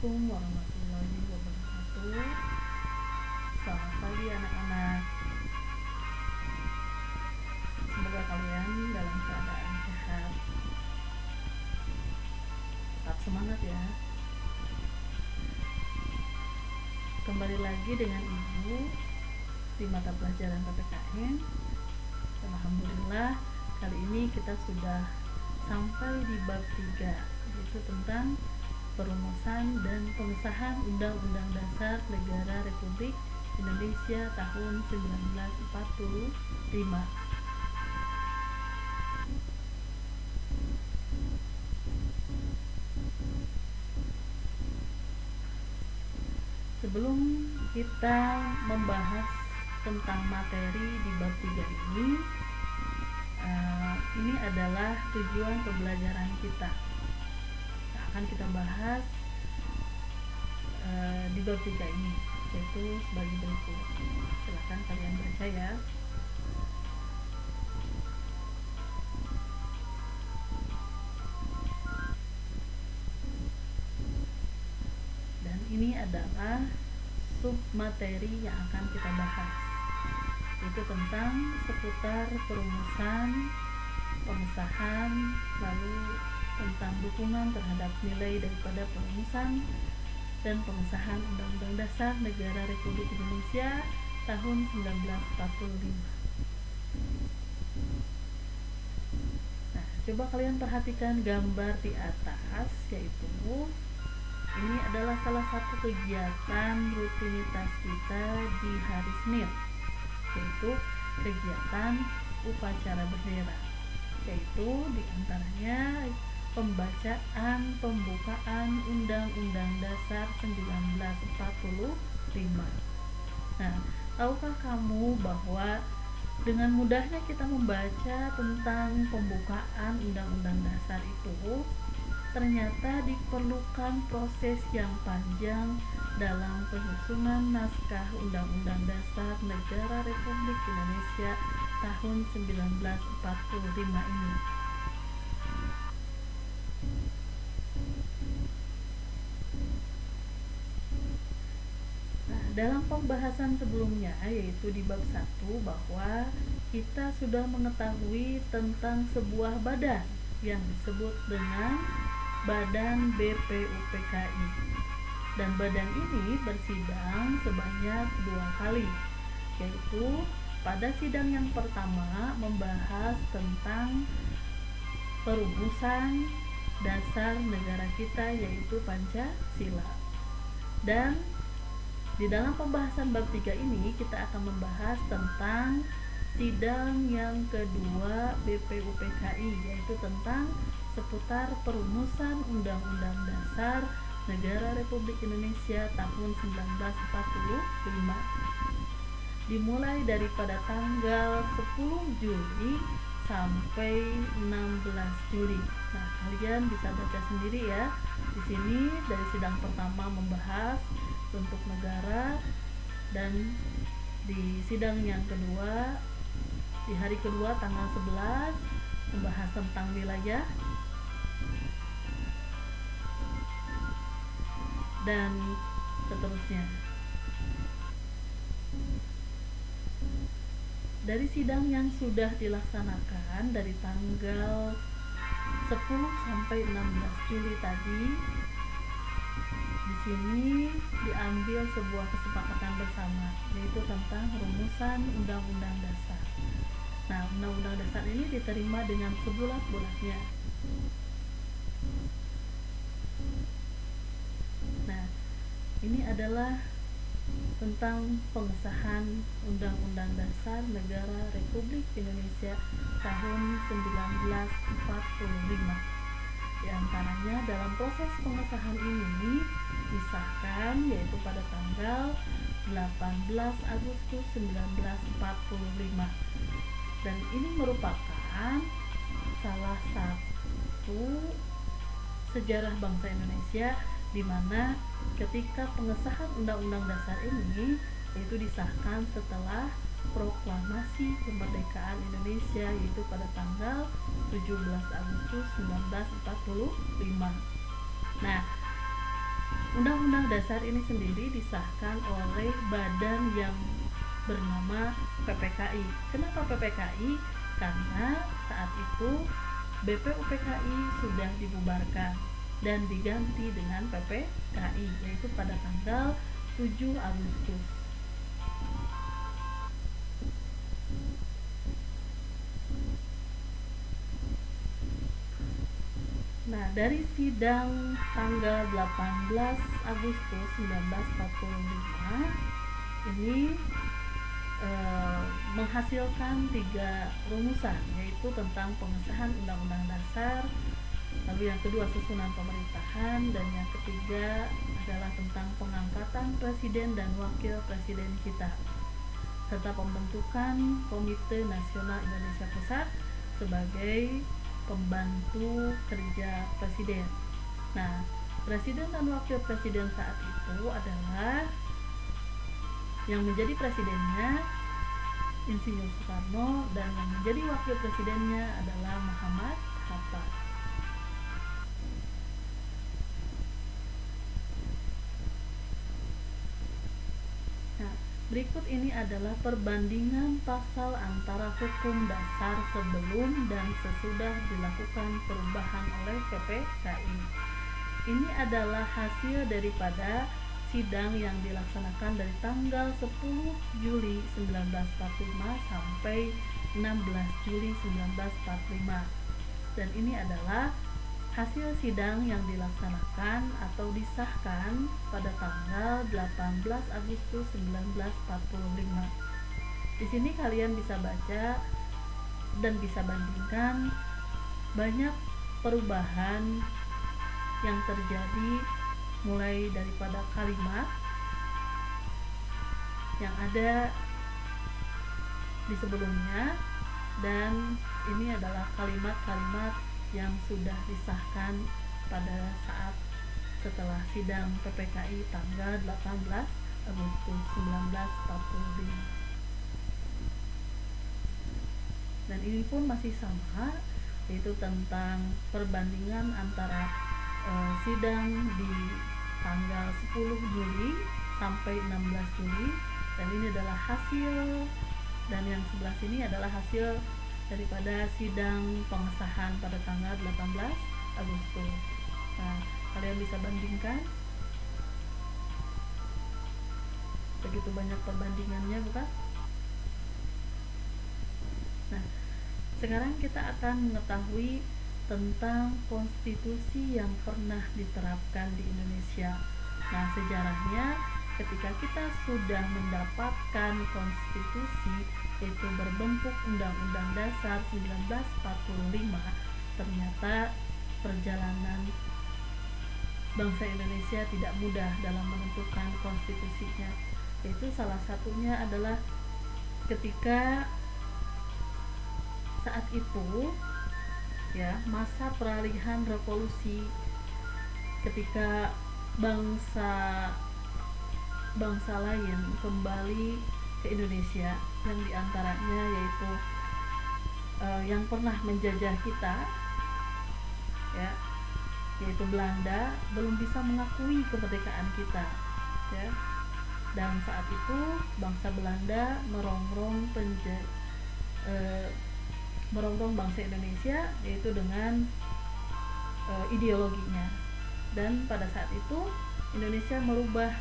Assalamualaikum warahmatullahi wabarakatuh. Selamat pagi anak-anak. Semoga kalian dalam keadaan sehat. Tetap semangat ya. Kembali lagi dengan Ibu di mata pelajaran PPKN. Alhamdulillah, kali ini kita sudah sampai di bab 3, yaitu tentang perumusan dan pengesahan Undang-Undang Dasar Negara Republik Indonesia tahun 1945. Sebelum kita membahas tentang materi di bab 3 ini adalah tujuan pembelajaran kita. Akan kita bahas di bab 3 ini, yaitu sebagai berikut. Silakan kalian baca ya. Dan ini adalah submateri yang akan kita bahas, yaitu tentang seputar perumusan, pengesahan, lalu tentang dukungan terhadap nilai daripada perumusan dan pengesahan Undang-Undang Dasar Negara Republik Indonesia tahun 1945. Nah, coba kalian perhatikan gambar di atas, yaitu ini adalah salah satu kegiatan rutinitas kita di hari Senin, yaitu kegiatan upacara bendera, yaitu diantaranya pembacaan pembukaan Undang-Undang Dasar 1945. Nah, tahukah kamu bahwa dengan mudahnya kita membaca tentang pembukaan Undang-Undang Dasar itu, ternyata diperlukan proses yang panjang dalam penyusunan naskah Undang-Undang Dasar Negara Republik Indonesia tahun 1945 ini. Nah, dalam pembahasan sebelumnya, yaitu di bab 1, bahwa kita sudah mengetahui tentang sebuah badan yang disebut dengan Badan BPUPKI, dan badan ini bersidang sebanyak 2 kali, yaitu pada sidang yang pertama membahas tentang perumusan dasar negara kita, yaitu Pancasila, dan di dalam pembahasan bab 3 ini kita akan membahas tentang sidang yang kedua BPUPKI, yaitu tentang seputar perumusan Undang-Undang Dasar Negara Republik Indonesia tahun 1945, dimulai daripada tanggal 10 Juli sampai 16 Juli. Nah, kalian bisa baca sendiri ya. Di sini dari sidang pertama membahas bentuk negara, dan di sidang yang kedua di hari kedua tanggal 11 membahas tentang wilayah, dan seterusnya. Dari sidang yang sudah dilaksanakan dari tanggal 10 sampai 16 Juli tadi, di sini diambil sebuah kesepakatan bersama, yaitu tentang rumusan Undang-Undang Dasar. Nah, Undang-Undang Dasar ini diterima dengan sebulat-bulatnya. Nah, ini adalah tentang pengesahan Undang-Undang Dasar Negara Republik Indonesia tahun 1945. Di antaranya dalam proses pengesahan ini disahkan yaitu pada tanggal 18 Agustus 1945. Dan ini merupakan salah satu sejarah bangsa Indonesia, di mana ketika pengesahan Undang-Undang Dasar ini yaitu disahkan setelah proklamasi kemerdekaan Indonesia, yaitu pada tanggal 17 Agustus 1945. Nah, Undang-Undang Dasar ini sendiri disahkan oleh badan yang bernama PPKI. Kenapa PPKI? Karena saat itu BPUPKI sudah dibubarkan dan diganti dengan PPKI, yaitu pada tanggal 7 Agustus. Nah, dari sidang tanggal 18 Agustus 1945 ini menghasilkan 3 rumusan, yaitu tentang pengesahan Undang-Undang Dasar, lalu yang kedua susunan pemerintahan, dan yang ketiga adalah tentang pengangkatan presiden dan wakil presiden kita, serta pembentukan Komite Nasional Indonesia Pusat sebagai pembantu kerja presiden. Nah, presiden dan wakil presiden saat itu adalah yang menjadi presidennya Insinyur Soekarno dan yang menjadi wakil presidennya adalah Muhammad Hatta. Nah, berikut ini adalah perbandingan pasal antara hukum dasar sebelum dan sesudah dilakukan perubahan oleh PPKI. Ini adalah hasil daripada sidang yang dilaksanakan dari tanggal 10 Juli 1945 sampai 16 Juli 1945. Dan ini adalah hasil sidang yang dilaksanakan atau disahkan pada tanggal 18 Agustus 1945. Di sini kalian bisa baca dan bisa bandingkan banyak perubahan yang terjadi, mulai daripada kalimat yang ada di sebelumnya, dan ini adalah kalimat-kalimat yang sudah disahkan pada saat setelah sidang PPKI tanggal 18 Agustus 1945. Dan ini pun masih sama, yaitu tentang perbandingan antara sidang di tanggal 10 Juli sampai 16 Juli, dan ini adalah hasil, dan yang sebelah sini adalah hasil daripada sidang pengesahan pada tanggal 18 Agustus. Nah, kalian bisa bandingkan, begitu banyak perbandingannya, bukan? Nah, sekarang kita akan mengetahui tentang konstitusi yang pernah diterapkan di Indonesia. Nah, sejarahnya ketika kita sudah mendapatkan konstitusi, yaitu berbentuk Undang-Undang Dasar 1945, ternyata perjalanan bangsa Indonesia tidak mudah dalam menentukan konstitusinya. Yaitu salah satunya adalah ketika saat itu ya, masa peralihan revolusi, ketika bangsa lain kembali ke Indonesia, yang diantaranya yaitu yang pernah menjajah kita, ya, yaitu Belanda, belum bisa mengakui kemerdekaan kita, ya. Dan saat itu bangsa Belanda merongrong bangsa Indonesia, yaitu dengan ideologinya. Dan pada saat itu Indonesia merubah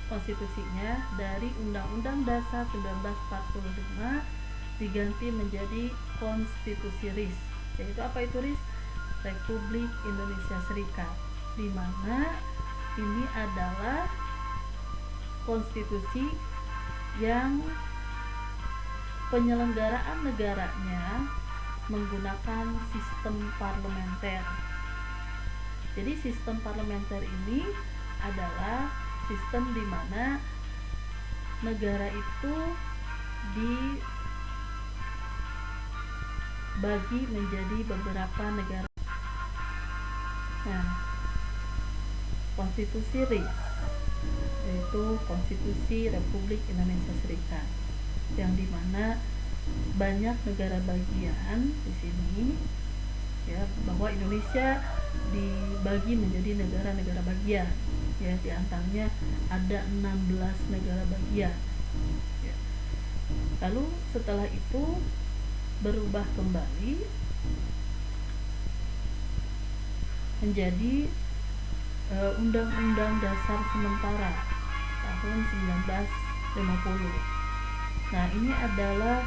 konstitusinya dari Undang-Undang Dasar 1945 diganti menjadi Konstitusi RIS. Yaitu apa itu RIS? Republik Indonesia Serikat, di mana ini adalah konstitusi yang penyelenggaraan negaranya menggunakan sistem parlementer. Jadi sistem parlementer ini adalah sistem di mana negara itu dibagi menjadi beberapa negara. Nah, konstitusi RIS yaitu Konstitusi Republik Indonesia Serikat, yang dimana banyak negara bagian di sini, ya, bahwa Indonesia dibagi menjadi negara-negara bagian. ya, di antaranya ada 16 negara bagian ya. Lalu setelah itu berubah kembali menjadi Undang-Undang Dasar Sementara tahun 1950. Nah, ini adalah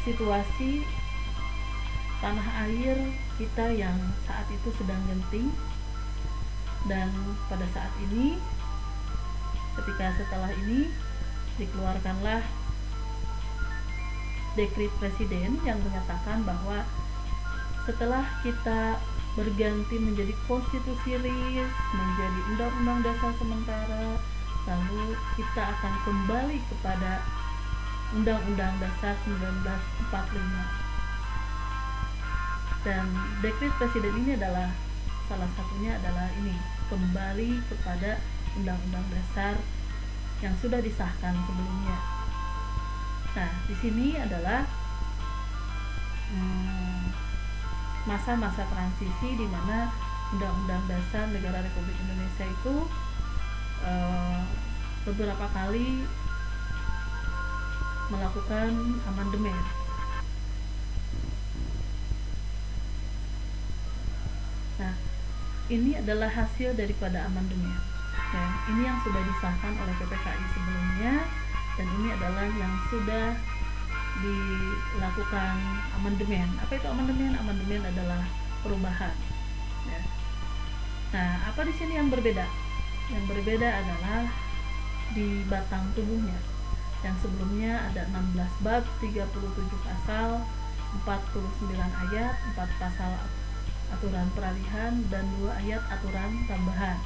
situasi tanah air kita yang saat itu sedang genting, dan pada saat ini, ketika setelah ini dikeluarkanlah dekret presiden yang menyatakan bahwa setelah kita berganti menjadi konstitusi RIS, menjadi undang-undang dasar sementara, lalu kita akan kembali kepada undang-undang dasar 1945. Dan dekret presiden ini adalah salah satunya adalah ini, kembali kepada undang-undang dasar yang sudah disahkan sebelumnya. Nah, di sini adalah masa-masa transisi di mana Undang-Undang Dasar Negara Republik Indonesia itu beberapa kali melakukan amandemen. Nah, ini adalah hasil daripada amandemen. Dan ini yang sudah disahkan oleh PPKI sebelumnya, dan ini adalah yang sudah dilakukan amandemen. Apa itu amandemen? Amandemen adalah perubahan. Ya. Nah, apa di sini yang berbeda? Yang berbeda adalah di batang tubuhnya. Yang sebelumnya ada 16 bab, 37 pasal, 49 ayat, 4 pasal aturan peralihan, dan 2 ayat aturan tambahan.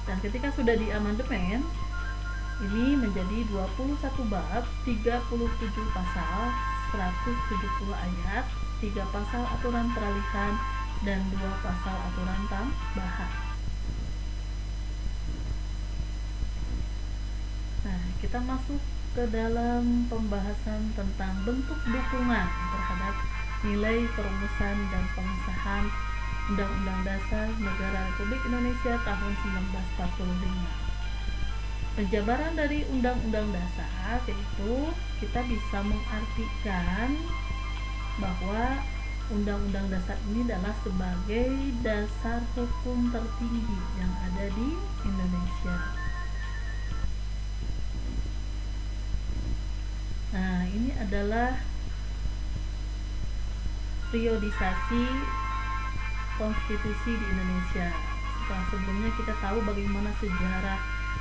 Dan ketika sudah diamandemen, ini menjadi 21 bab, 37 pasal, 170 ayat, 3 pasal aturan peralihan, dan 2 pasal aturan tambahan. Nah, kita masuk ke dalam pembahasan tentang bentuk dukungan terhadap nilai perumusan dan pengesahan Undang-Undang Dasar Negara Republik Indonesia tahun 1945. Penjabaran dari Undang-Undang Dasar yaitu kita bisa mengartikan bahwa Undang-Undang Dasar ini adalah sebagai dasar hukum tertinggi yang ada di Indonesia. Nah, ini adalah periodisasi konstitusi di Indonesia. Setelah sebelumnya kita tahu bagaimana sejarah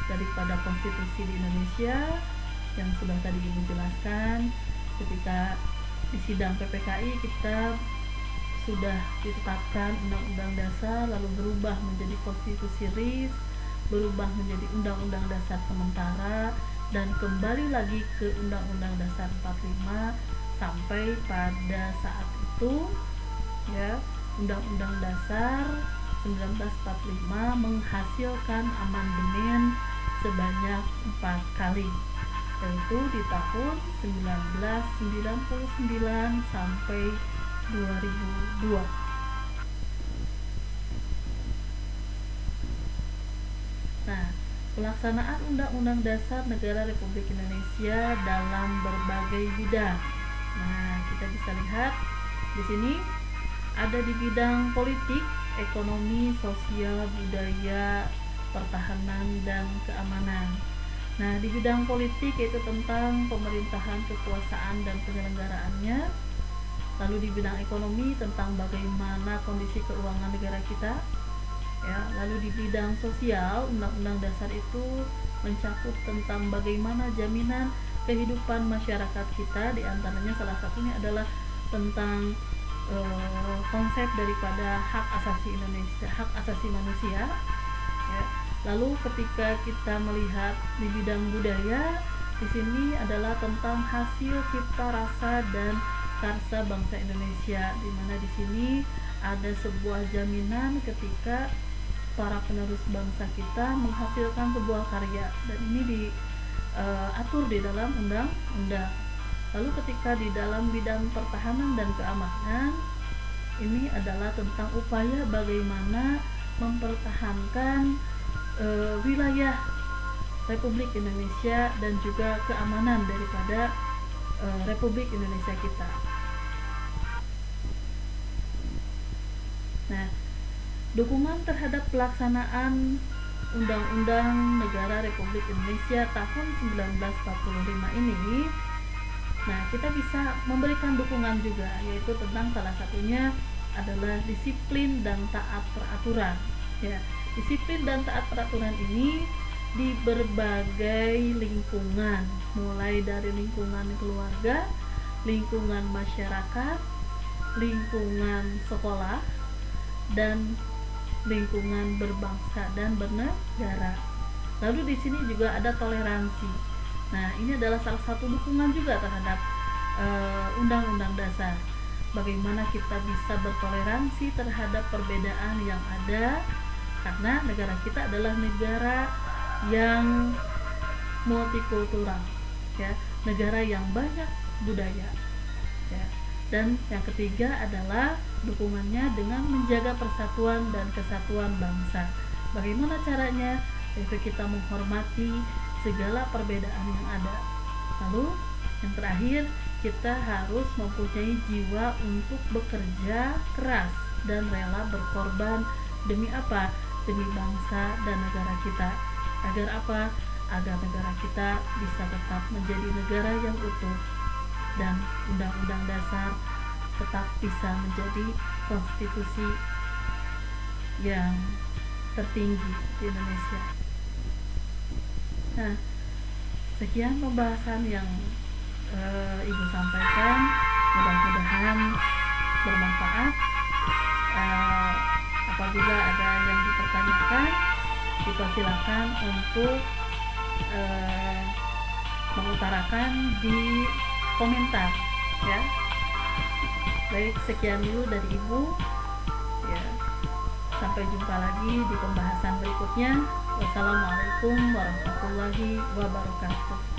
daripada konstitusi di Indonesia yang sudah tadi Ibu jelaskan. Ketika di sidang PPKI kita sudah ditetapkan Undang-Undang Dasar, lalu berubah menjadi konstitusi RIS, berubah menjadi Undang-Undang Dasar Sementara, dan kembali lagi ke Undang-Undang Dasar 45 sampai pada saat itu ya, Undang-Undang Dasar 1945 menghasilkan amandemen sebanyak 4 kali, yaitu di tahun 1999 sampai 2002. Nah, pelaksanaan Undang-Undang Dasar Negara Republik Indonesia dalam berbagai bidang. Nah, kita bisa lihat di sini ada di bidang politik, ekonomi, sosial, budaya, pertahanan, dan keamanan. Nah, di bidang politik yaitu tentang pemerintahan, kekuasaan, dan penyelenggaraannya. Lalu di bidang ekonomi tentang bagaimana kondisi keuangan negara kita. Ya, lalu di bidang sosial, Undang-Undang Dasar itu mencakup tentang bagaimana jaminan kehidupan masyarakat kita, di antaranya salah satunya adalah tentang konsep daripada hak asasi Indonesia, hak asasi manusia. Ya. Lalu ketika kita melihat di bidang budaya, di sini adalah tentang hasil cipta rasa dan karsa bangsa Indonesia, di mana di sini ada sebuah jaminan ketika para penerus bangsa kita menghasilkan sebuah karya, dan ini diatur di dalam undang-undang. Lalu ketika di dalam bidang pertahanan dan keamanan, ini adalah tentang upaya bagaimana mempertahankan wilayah Republik Indonesia dan juga keamanan daripada Republik Indonesia kita. Nah, dukungan terhadap pelaksanaan Undang-Undang Negara Republik Indonesia tahun 1945 ini, nah kita bisa memberikan dukungan juga, yaitu tentang salah satunya adalah disiplin dan taat peraturan. Ya, disiplin dan taat peraturan ini di berbagai lingkungan, mulai dari lingkungan keluarga, lingkungan masyarakat, lingkungan sekolah, dan lingkungan berbangsa dan bernegara. Lalu di sini juga ada toleransi. Nah, ini adalah salah satu dukungan juga terhadap Undang-Undang Dasar. Bagaimana kita bisa bertoleransi terhadap perbedaan yang ada, karena negara kita adalah negara yang multikultural, ya, negara yang banyak budaya, ya. Dan yang ketiga adalah dukungannya dengan menjaga persatuan dan kesatuan bangsa. Bagaimana caranya? Yaitu kita menghormati segala perbedaan yang ada. Lalu yang terakhir, kita harus mempunyai jiwa untuk bekerja keras dan rela berkorban demi apa? Demi bangsa dan negara kita. Agar apa? Agar negara kita bisa tetap menjadi negara yang utuh dan Undang-Undang Dasar tetap bisa menjadi konstitusi yang tertinggi di Indonesia. Nah, sekian pembahasan yang Ibu sampaikan, mudah-mudahan bermanfaat. Apabila ada yang dipertanyakan, dipersilakan untuk mengutarakan di komentar, ya. Baik, sekian dulu dari Ibu, ya. Sampai jumpa lagi di pembahasan berikutnya. Wassalamualaikum warahmatullahi wabarakatuh.